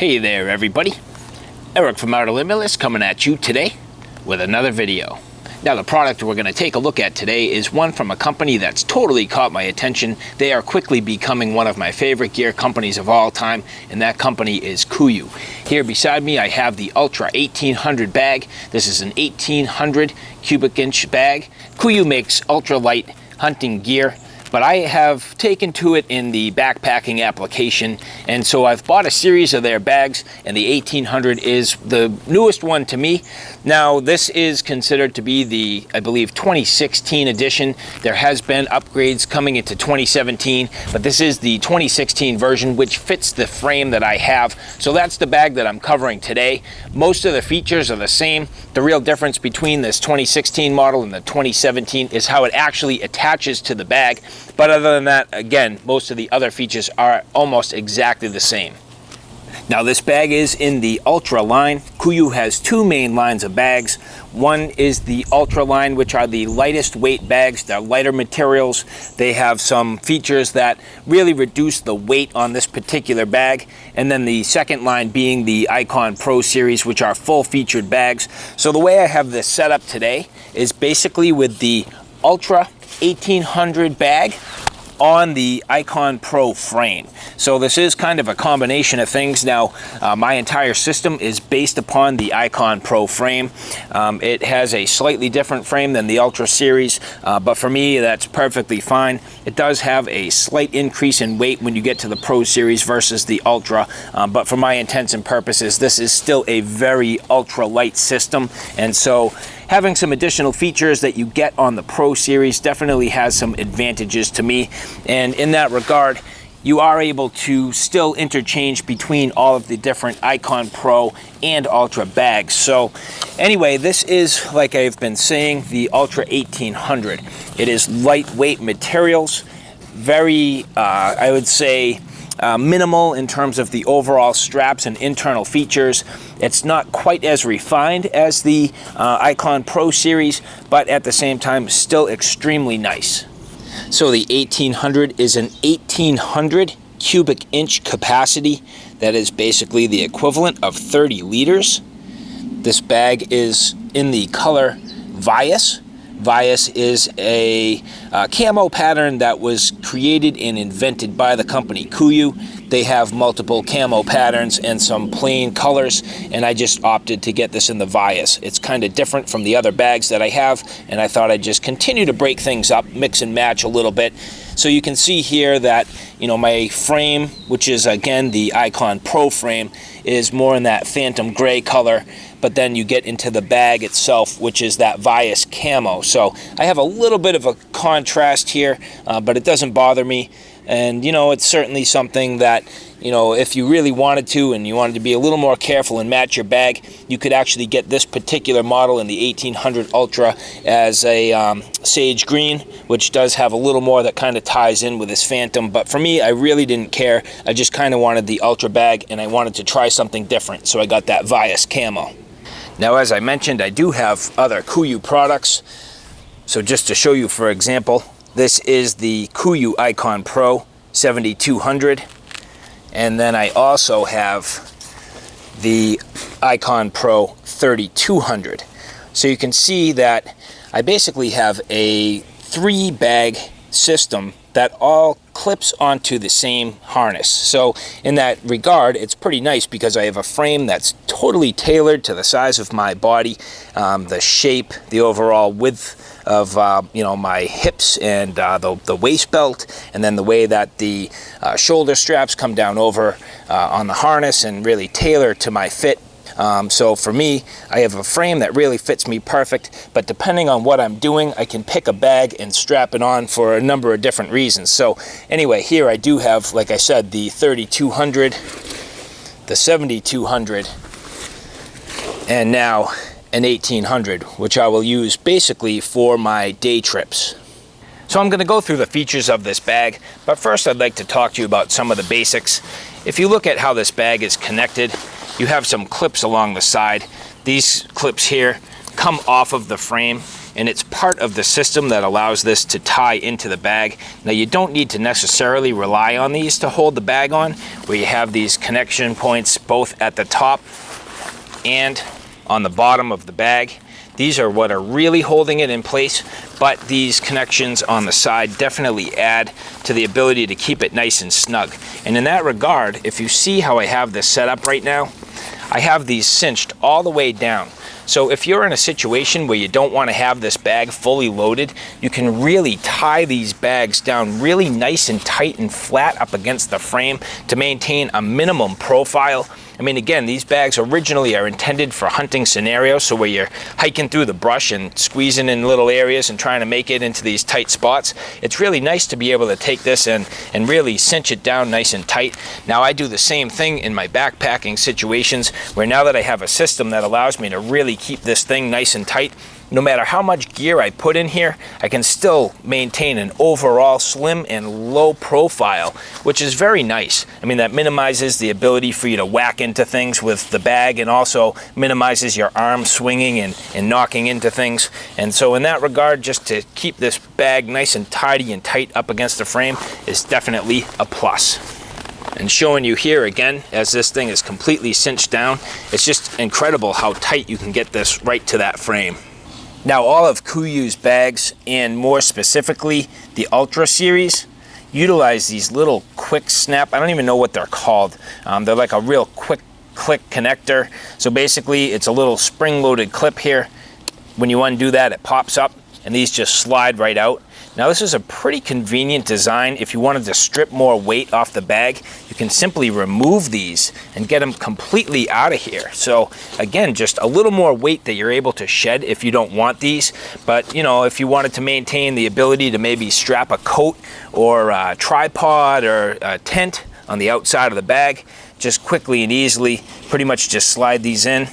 Hey there everybody, Eric from Outer Limitless coming at you today with another video. Now the product we're going to take a look at today is one from a company that's totally caught my attention. They are quickly becoming one of my favorite gear companies of all time, and that company is Kuiu. Here beside me I have the Ultra 1800 bag. This is an 1800 cubic inch bag. Kuiu makes ultralight hunting gear, but I have taken to it in the backpacking application, and so I've bought a series of their bags, and the 1800 is the newest one to me. Now this is considered to be the, I believe, 2016 edition. There has been upgrades coming into 2017, but this is the 2016 version, which fits the frame that I have. So that's the bag that I'm covering today. Most of the features are the same. The real difference between this 2016 model and the 2017 is how it actually attaches to the bag. But other than that, again, most of the other features are almost exactly the same. Now this bag is in the Ultra line. Kuiu has two main lines of bags. One is the Ultra line, which are the lightest weight bags. They're lighter materials. They have some features that really reduce the weight on this particular bag. And then the second line being the Icon Pro series, which are full featured bags. So the way I have this set up today is basically with the Ultra 1800 bag on the Icon Pro frame. So this is kind of a combination of things. Now my entire system is based upon the Icon Pro frame. It has a slightly different frame than the Ultra series, but for me that's perfectly fine. It does have a slight increase in weight when you get to the Pro series versus the Ultra, but for my intents and purposes this is still a very ultra light system, and so having some additional features that you get on the Pro series definitely has some advantages to me. And in that regard, you are able to still interchange between all of the different Icon Pro and Ultra bags. So anyway, this is, like I've been saying, the Ultra 1800. It is lightweight materials, very, I would say, minimal in terms of the overall straps and internal features. It's not quite as refined as the Icon Pro series, but at the same time still extremely nice. So the 1800 is an 1800 cubic inch capacity. That is basically the equivalent of 30 liters. This bag is in the color Vias. Vias is a camo pattern that was created and invented by the company Kuiu. They have multiple camo patterns and some plain colors, and I just opted to get this in the Vias. It's kind of different from the other bags that I have, and I thought I'd just continue to break things up, mix and match a little bit. So you can see here that, you know, my frame, which is again the Icon Pro frame, is more in that phantom gray color, but then you get into the bag itself, which is that Vias camo. So I have a little bit of a contrast here, but it doesn't bother me. And you know, it's certainly something that, you know, if you really wanted to and you wanted to be a little more careful and match your bag, you could actually get this particular model in the 1800 Ultra as a sage green, which does have a little more that kind of ties in with this Phantom. But for me, I really didn't care. I just kind of wanted the Ultra bag and I wanted to try something different, so I got that Vias camo. Now, as I mentioned, I do have other Kuiu products. So just to show you, for example, this is the Kuiu Icon Pro 7200, and then I also have the Icon Pro 3200. So you can see that I basically have a 3-bag system that all clips onto the same harness. So in that regard, it's pretty nice because I have a frame that's totally tailored to the size of my body, the shape, the overall width of you know, my hips and the waist belt, and then the way that the shoulder straps come down over on the harness and really tailor to my fit. So for me, I have a frame that really fits me perfect, but depending on what I'm doing, I can pick a bag and strap it on for a number of different reasons. So anyway, here I do have, like I said, the 3200, the 7200, and now an 1800, which I will use basically for my day trips. So I'm going to go through the features of this bag, but first I'd like to talk to you about some of the basics. If you look at how this bag is connected, you have some clips along the side. These clips here come off of the frame, and it's part of the system that allows this to tie into the bag. Now you don't need to necessarily rely on these to hold the bag on, where you have these connection points both at the top and on the bottom of the bag. These are what are really holding it in place, but these connections on the side definitely add to the ability to keep it nice and snug. And in that regard, if you see how I have this set up right now, I have these cinched all the way down. So if you're in a situation where you don't want to have this bag fully loaded, you can really tie these bags down really nice and tight and flat up against the frame to maintain a minimum profile. I mean, again, these bags originally are intended for hunting scenarios, so where you're hiking through the brush and squeezing in little areas and trying to make it into these tight spots. It's really nice to be able to take this and really cinch it down nice and tight. Now, I do the same thing in my backpacking situations, where now that I have a system that allows me to really keep this thing nice and tight, no matter how much gear I put in here, I can still maintain an overall slim and low profile, which is very nice. I mean, that minimizes the ability for you to whack into things with the bag, and also minimizes your arm swinging and knocking into things. And so in that regard, just to keep this bag nice and tidy and tight up against the frame is definitely a plus. And showing you here again, as this thing is completely cinched down, it's just incredible how tight you can get this right to that frame. Now, all of Kuiu's bags, and more specifically the Ultra series, utilize these little quick snap, I don't even know what they're called. They're like a real quick click connector. So basically it's a little spring-loaded clip here. When you undo that, it pops up and these just slide right out. Now, this is a pretty convenient design. If you wanted to strip more weight off the bag, you can simply remove these and get them completely out of here. So again, just a little more weight that you're able to shed if you don't want these. But you know, if you wanted to maintain the ability to maybe strap a coat or a tripod or a tent on the outside of the bag, just quickly and easily pretty much just slide these in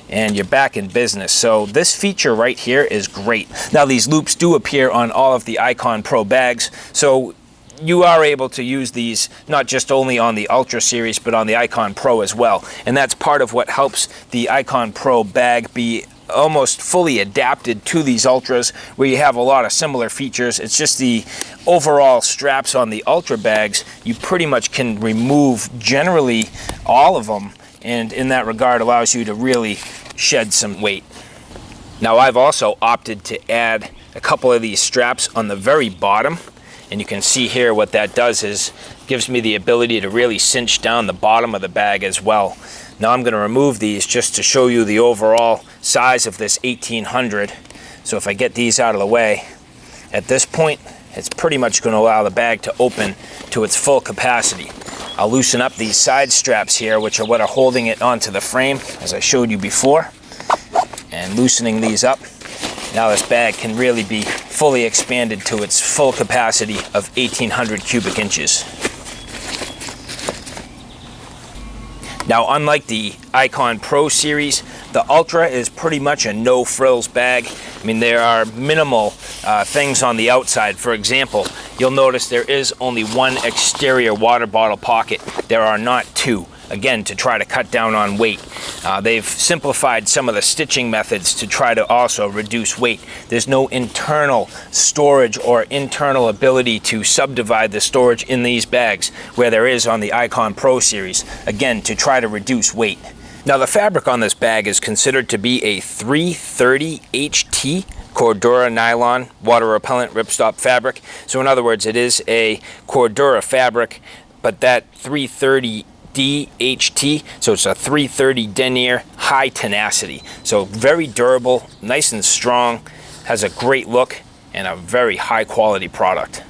and you're back in business. So this feature right here is great. Now, these loops do appear on all of the Icon Pro bags, so you are able to use these not just only on the Ultra series, but on the Icon Pro as well. And that's part of what helps the Icon Pro bag be almost fully adapted to these Ultras, where you have a lot of similar features. It's just the overall straps on the Ultra bags, you pretty much can remove generally all of them, and in that regard allows you to really shed some weight. Now, I've also opted to add a couple of these straps on the very bottom, and you can see here what that does is gives me the ability to really cinch down the bottom of the bag as well. Now, I'm going to remove these just to show you the overall size of this 1800. So if I get these out of the way, at this point it's pretty much going to allow the bag to open to its full capacity. I'll loosen up these side straps here, which are what are holding it onto the frame, as I showed you before. And loosening these up, now this bag can really be fully expanded to its full capacity of 1800 cubic inches. Now, unlike the Icon Pro series, the Ultra is pretty much a no-frills bag. I mean, there are minimal things on the outside. For example, you'll notice there is only one exterior water bottle pocket. There are not two, again, to try to cut down on weight. They've simplified some of the stitching methods to try to also reduce weight. There's no internal storage or internal ability to subdivide the storage in these bags where there is on the Icon Pro series, again, to try to reduce weight. Now, the fabric on this bag is considered to be a 330 HT Cordura nylon water repellent ripstop fabric. So in other words, it is a Cordura fabric, but that 330 DHT, so it's a 330 denier, high tenacity. So very durable, nice and strong, has a great look, and a very high quality product.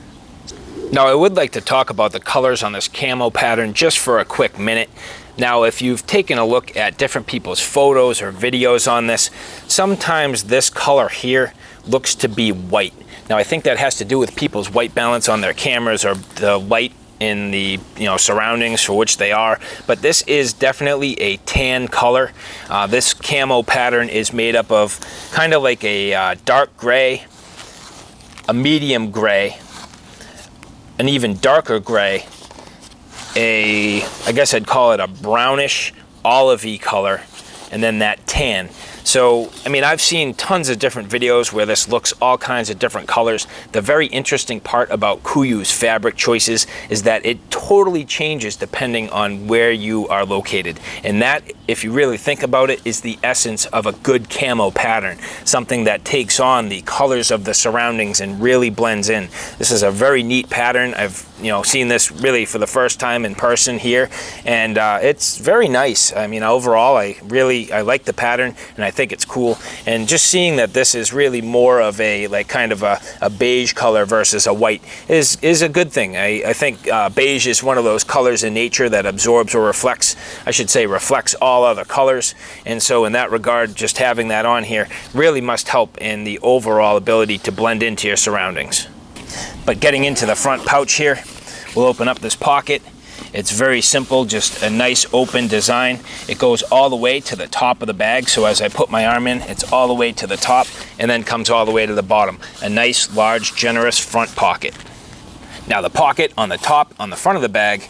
Now, I would like to talk about the colors on this camo pattern just for a quick minute. Now, if you've taken a look at different people's photos or videos on this, sometimes this color here looks to be white. Now, I think that has to do with people's white balance on their cameras or the light in the surroundings for which they are, but this is definitely a tan color. This camo pattern is made up of kind of like a dark gray, a medium gray, an even darker gray, I guess I'd call it a brownish olivey color, and then that tan. So, I mean, I've seen tons of different videos where this looks all kinds of different colors. The very interesting part about Kuiu's fabric choices is that it totally changes depending on where you are located. And that, if you really think about it, is the essence of a good camo pattern. Something that takes on the colors of the surroundings and really blends in. This is a very neat pattern. I've seen this really for the first time in person here, and it's very nice. I mean, overall, I like the pattern, and I think it's cool. And just seeing that this is really more of a kind of a beige color versus a white is a good thing. I think beige is one of those colors in nature that absorbs or reflects, I should say, reflects all other colors. And so in that regard, just having that on here really must help in the overall ability to blend into your surroundings. But getting into the front pouch here, we'll open up this pocket. It's very simple, just a nice open design. It goes all the way to the top of the bag, so as I put my arm in, it's all the way to the top and then comes all the way to the bottom. A nice, large, generous front pocket. Now the pocket on the top, on the front of the bag,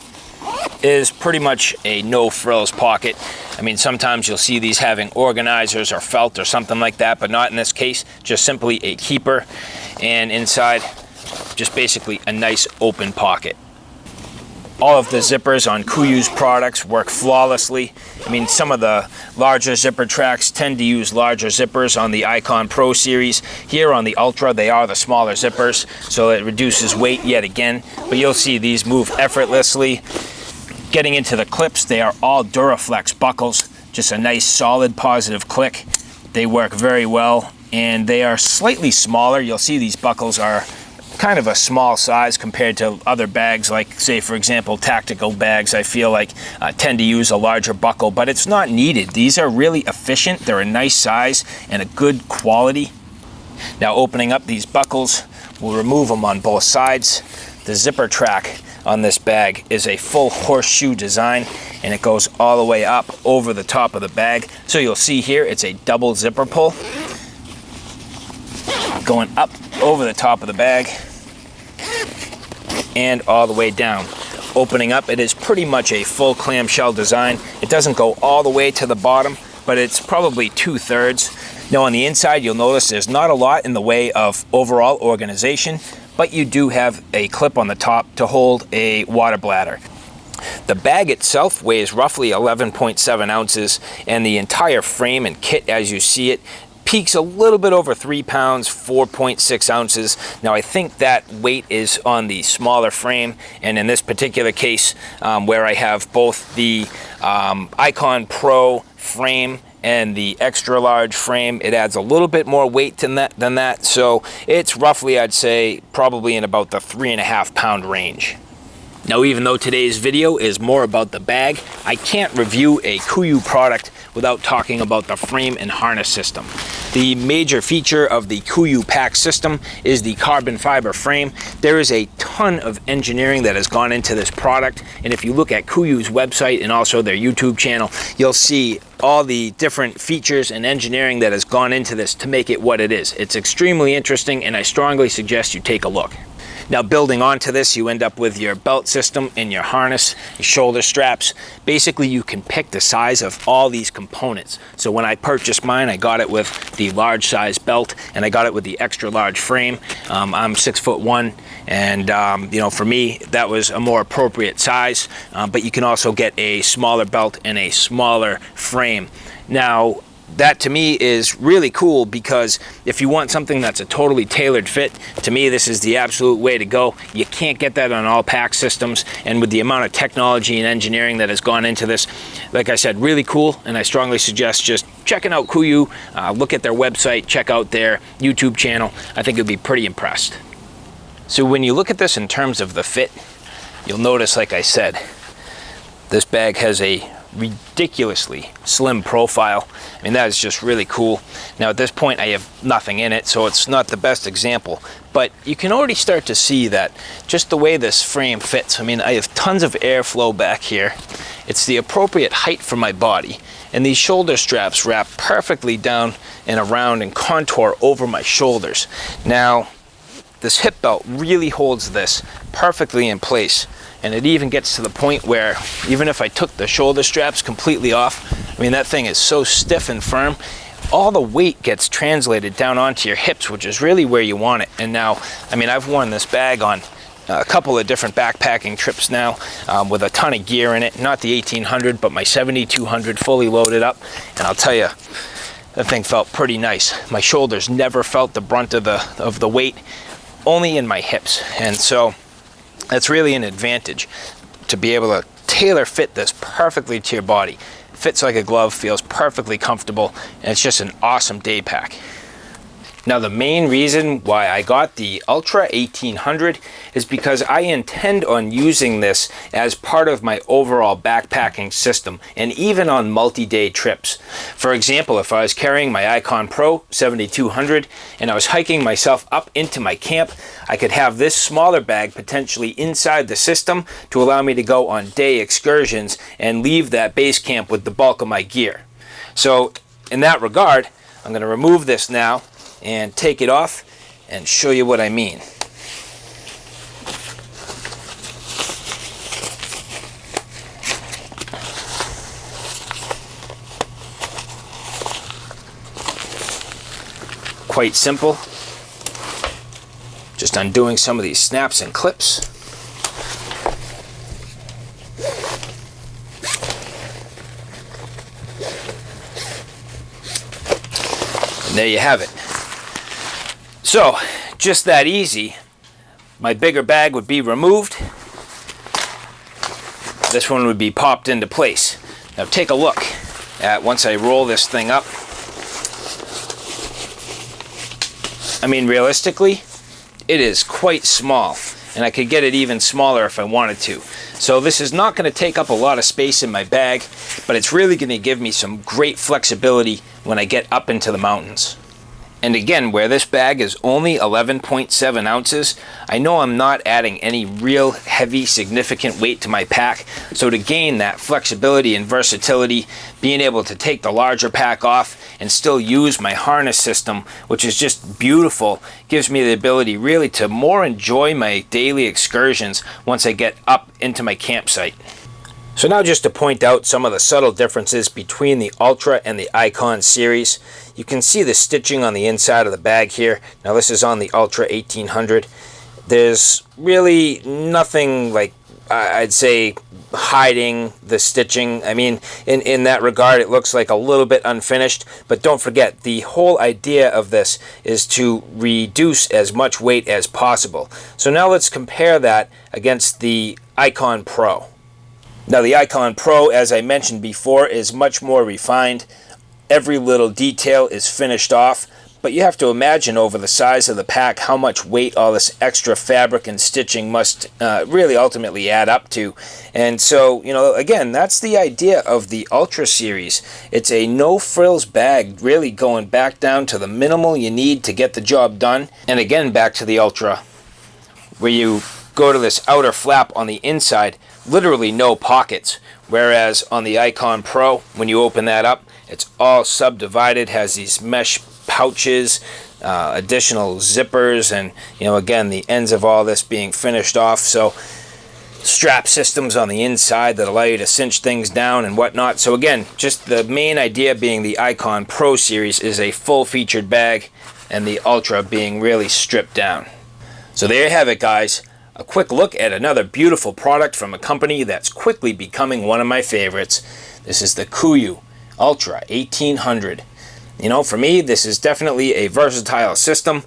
is pretty much a no-frills pocket. I mean, sometimes you'll see these having organizers or felt or something like that, but not in this case, just simply a keeper. And inside, just basically a nice open pocket. All of the zippers on Kuiu's products work flawlessly. I mean, some of the larger zipper tracks tend to use larger zippers on the Icon Pro series. Here on the Ultra, they are the smaller zippers, so it reduces weight yet again. But you'll see these move effortlessly. Getting into the clips, they are all Duraflex buckles. Just a nice, solid, positive click. They work very well, and they are slightly smaller. You'll see these buckles are kind of a small size compared to other bags, like, say, for example, tactical bags. I feel like tend to use a larger buckle, but it's not needed. These are really efficient. They're a nice size and a good quality. Now, opening up these buckles, we'll remove them on both sides. The zipper track on this bag is a full horseshoe design, and it goes all the way up over the top of the bag. So you'll see here, it's a double zipper pull, going up over the top of the bag and all the way down. Opening up, it is pretty much a full clamshell design. It doesn't go all the way to the bottom, but it's probably 2/3. Now on the inside, you'll notice there's not a lot in the way of overall organization, but you do have a clip on the top to hold a water bladder. The bag itself weighs roughly 11.7 ounces, and the entire frame and kit as you see it peaks a little bit over 3 pounds, 4.6 ounces. Now I think that weight is on the smaller frame, and in this particular case, where I have both the Icon Pro frame and the extra large frame, it adds a little bit more weight than that. So it's roughly, I'd say, probably in about the 3.5 pound range. Now, even though today's video is more about the bag, I can't review a Kuiu product without talking about the frame and harness system. The major feature of the Kuiu pack system is the carbon fiber frame. There is a ton of engineering that has gone into this product, and if you look at Kuiu's website and also their YouTube channel, you'll see all the different features and engineering that has gone into this to make it what it is. It's extremely interesting, and I strongly suggest you take a look. Now, building onto this, you end up with your belt system and your harness, your shoulder straps. Basically, you can pick the size of all these components. So when I purchased mine, I got it with the large size belt, and I got it with the extra large frame. I'm 6'1", and for me, that was a more appropriate size. But you can also get a smaller belt and a smaller frame. Now, that to me is really cool, because if you want something that's a totally tailored fit, to me this is the absolute way to go. You can't get that on all pack systems, and with the amount of technology and engineering that has gone into this, like I said, really cool. And I strongly suggest just checking out Kuiu, look at their website, check out their YouTube channel. I think you'll be pretty impressed. So when you look at this in terms of the fit, you'll notice, like I said, this bag has a ridiculously slim profile. I mean, that is just really cool. Now at this point I have nothing in it, so it's not the best example, but you can already start to see that just the way this frame fits. I mean, I have tons of airflow back here. It's the appropriate height for my body, and these shoulder straps wrap perfectly down and around and contour over my shoulders. Now this hip belt really holds this perfectly in place. And it even gets to the point where even if I took the shoulder straps completely off, I mean, that thing is so stiff and firm. all the weight gets translated down onto your hips, which is really where you want it. And now, I mean, I've worn this bag on a couple of different backpacking trips now, with a ton of gear in it. Not the 1800, but my 7200 fully loaded up. And I'll tell you, that thing felt pretty nice. My shoulders never felt the brunt of the weight, only in my hips. And so that's really an advantage, to be able to tailor fit this perfectly to your body. Fits like a glove, feels perfectly comfortable, and it's just an awesome day pack. Now, the main reason why I got the Ultra 1800 is because I intend on using this as part of my overall backpacking system, and even on multi-day trips. For example, if I was carrying my Icon Pro 7200 and I was hiking myself up into my camp, I could have this smaller bag potentially inside the system to allow me to go on day excursions and leave that base camp with the bulk of my gear. So in that regard, I'm going to remove this now and take it off and show you what I mean. Quite simple. Just undoing some of these snaps and clips. And there you have it. So, just that easy. My bigger bag would be removed. This one would be popped into place. Now take a look at once I roll this thing up. I mean, realistically, it is quite small, and I could get it even smaller if I wanted to. So this is not going to take up a lot of space in my bag, but it's really going to give me some great flexibility when I get up into the mountains. And again, where this bag is only 11.7 ounces, I know I'm not adding any real heavy, significant weight to my pack. So to gain that flexibility and versatility, being able to take the larger pack off and still use my harness system, which is just beautiful, gives me the ability really to more enjoy my daily excursions once I get up into my campsite. So now just to point out some of the subtle differences between the Ultra and the Icon series. You can see the stitching on the inside of the bag here. Now this is on the Ultra 1800. There's really nothing like, I'd say, hiding the stitching. I mean, in that regard, it looks like a little bit unfinished, but don't forget, the whole idea of this is to reduce as much weight as possible. So now let's compare that against the Icon Pro. Now the Icon Pro, as I mentioned before, is much more refined. Every little detail is finished off, but you have to imagine over the size of the pack how much weight all this extra fabric and stitching must really ultimately add up to. And so, you know, again, that's the idea of the Ultra series. It's a no-frills bag, really going back down to the minimal you need to get the job done. And again, back to the Ultra, where you go to this outer flap on the inside, literally no pockets. Whereas on the Icon Pro, when you open that up, it's all subdivided, has these mesh pouches, additional zippers, and, you know, again, the ends of all this being finished off. So strap systems on the inside that allow you to cinch things down and whatnot. So again, just the main idea being the Icon Pro series is a full-featured bag, and the Ultra being really stripped down. So there you have it, guys. A quick look at another beautiful product from a company that's quickly becoming one of my favorites. This is the Kuiu Ultra 1800. You know, for me, this is definitely a versatile system.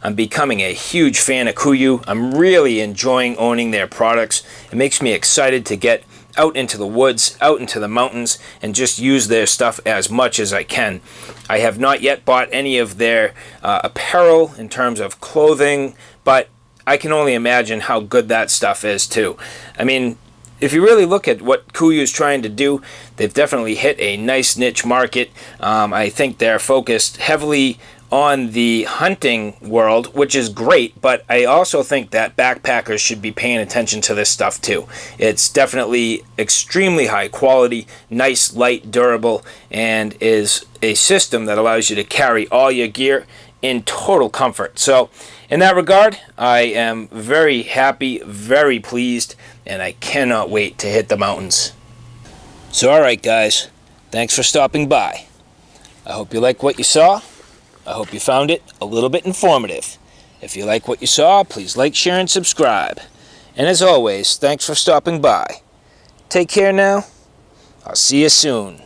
I'm becoming a huge fan of Kuiu. I'm really enjoying owning their products. It makes me excited to get out into the woods, out into the mountains, and just use their stuff as much as I can. I have not yet bought any of their apparel in terms of clothing, but I can only imagine how good that stuff is too. I mean, if you really look at what Kuiu is trying to do, they've definitely hit a nice niche market. I think they're focused heavily on the hunting world, which is great, but I also think that backpackers should be paying attention to this stuff too. It's definitely extremely high quality, nice, light, durable, and is a system that allows you to carry all your gear in total comfort. So in that regard, I am very happy, very pleased, and I cannot wait to hit the mountains. So alright guys, thanks for stopping by. I hope you like what you saw. I hope you found it a little bit informative. If you like what you saw, please like, share, and subscribe. And as always, thanks for stopping by. Take care now. I'll see you soon.